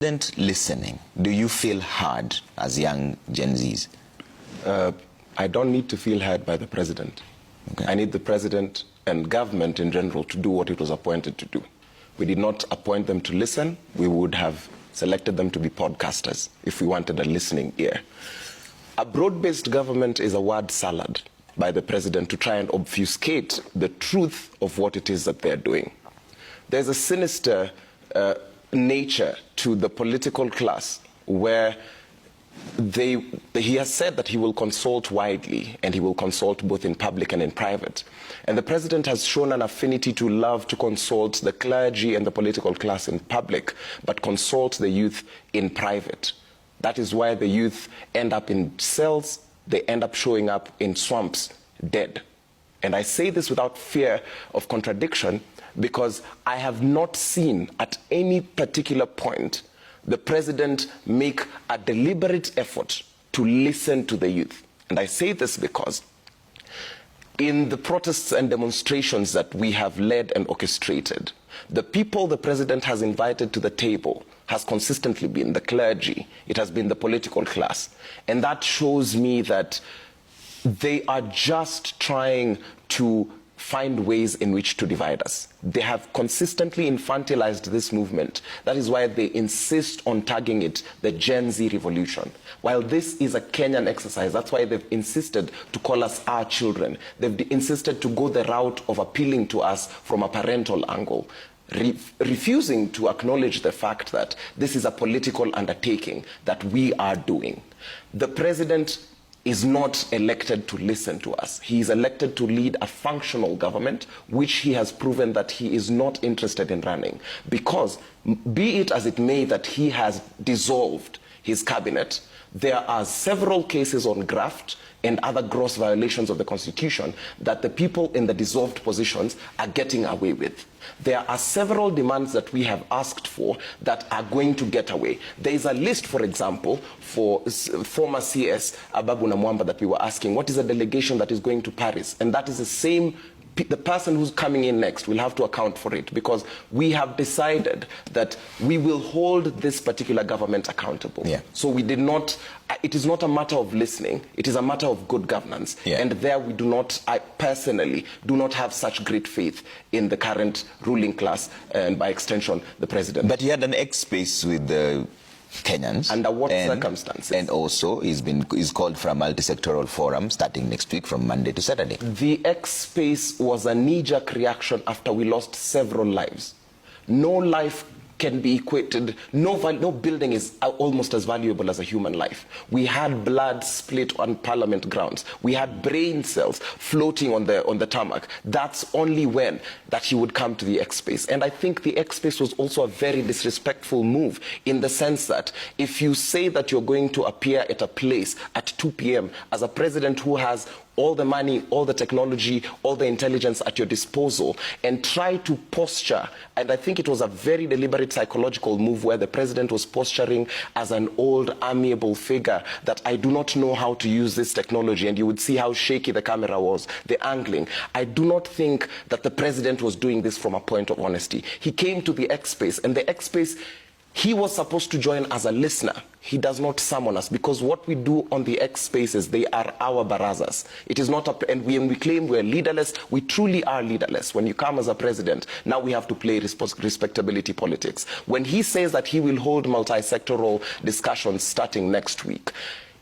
Listening, do you feel heard as young Gen Zs? I don't need to feel heard by the president. Okay. I need the president and government in general to do what it was appointed to do. We did not appoint them to listen. We would have selected them to be podcasters if we wanted a listening ear. A broad-based government is a word salad by the president to try and obfuscate the truth of what it is that they're doing. There's a sinister nature to the political class where he has said that he will consult widely, and he will consult both in public and in private. And the president has shown an affinity to love to consult the clergy and the political class in public, but consult the youth in private. That is why the youth end up in cells, they end up showing up in swamps, dead. And I say this without fear of contradiction, because I have not seen at any particular point the president make a deliberate effort to listen to the youth. And I say this because in the protests and demonstrations that we have led and orchestrated, the people the president has invited to the table has consistently been the clergy, it has been the political class. And that shows me that they are just trying to find ways in which to divide us. They have consistently infantilized this movement. That is why they insist on tagging it the Gen Z revolution. While this is a Kenyan exercise, that's why they've insisted to call us our children. They've insisted to go the route of appealing to us from a parental angle, refusing to acknowledge the fact that this is a political undertaking that we are doing. The president is not elected to listen to us. He is elected to lead a functional government, which he has proven that he is not interested in running. Because, be it as it may that he has dissolved his cabinet, there are several cases on graft and other gross violations of the Constitution that the people in the dissolved positions are getting away with. There are several demands that we have asked for that are going to get away. There is a list, for example, for former CS Ababu Namwamba that we were asking, what is a delegation that is going to Paris? And that is the same. The person who's coming in next will have to account for it, because we have decided that we will hold this particular government accountable. Yeah. So we did not, it is not a matter of listening, it is a matter of good governance. Yeah. And there we do not, I personally do not have such great faith in the current ruling class and by extension the president. But he had an X-space with the Kenyans. Under what circumstances? And also he's called for a multi-sectoral forum starting next week from Monday to Saturday. The X-space was a knee-jerk reaction after we lost several lives. No life can be equated, no building is almost as valuable as a human life. We had blood split on Parliament grounds. We had brain cells floating on the tarmac. That's only when that he would come to the X-space. And I think the X-space was also a very disrespectful move, in the sense that if you say that you're going to appear at a place at 2 p.m. as a president who has all the money, all the technology, all the intelligence at your disposal, and try to posture, and I think it was a very deliberate psychological move where the president was posturing as an old, amiable figure that I do not know how to use this technology, and you would see how shaky the camera was, the angling. I do not think that the president was doing this from a point of honesty. He came to the X-space, and the X-space, he was supposed to join as a listener. He does not summon us, because what we do on the X spaces, they are our barazas. It is not and when we claim we're leaderless, we truly are leaderless. When you come as a president, now we have to play respectability politics. When he says that he will hold multi-sectoral discussions starting next week,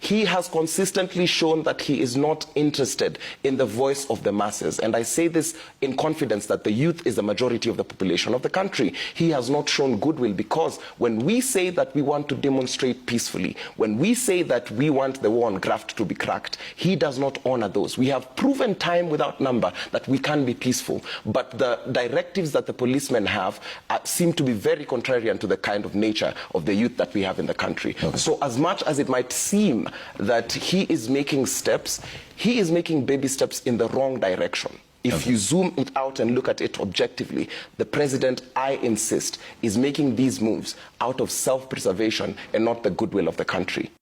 he has consistently shown that he is not interested in the voice of the masses. And I say this in confidence that the youth is the majority of the population of the country. He has not shown goodwill, because when we say that we want to demonstrate peacefully, when we say that we want the war on graft to be cracked, he does not honor those. We have proven time without number that we can be peaceful. But the directives that the policemen have seem to be very contrarian to the kind of nature of the youth that we have in the country. Okay. So as much as it might seem that he is making steps, he is making baby steps in the wrong direction. If you zoom it out and look at it objectively, the president, I insist, is making these moves out of self-preservation and not the goodwill of the country.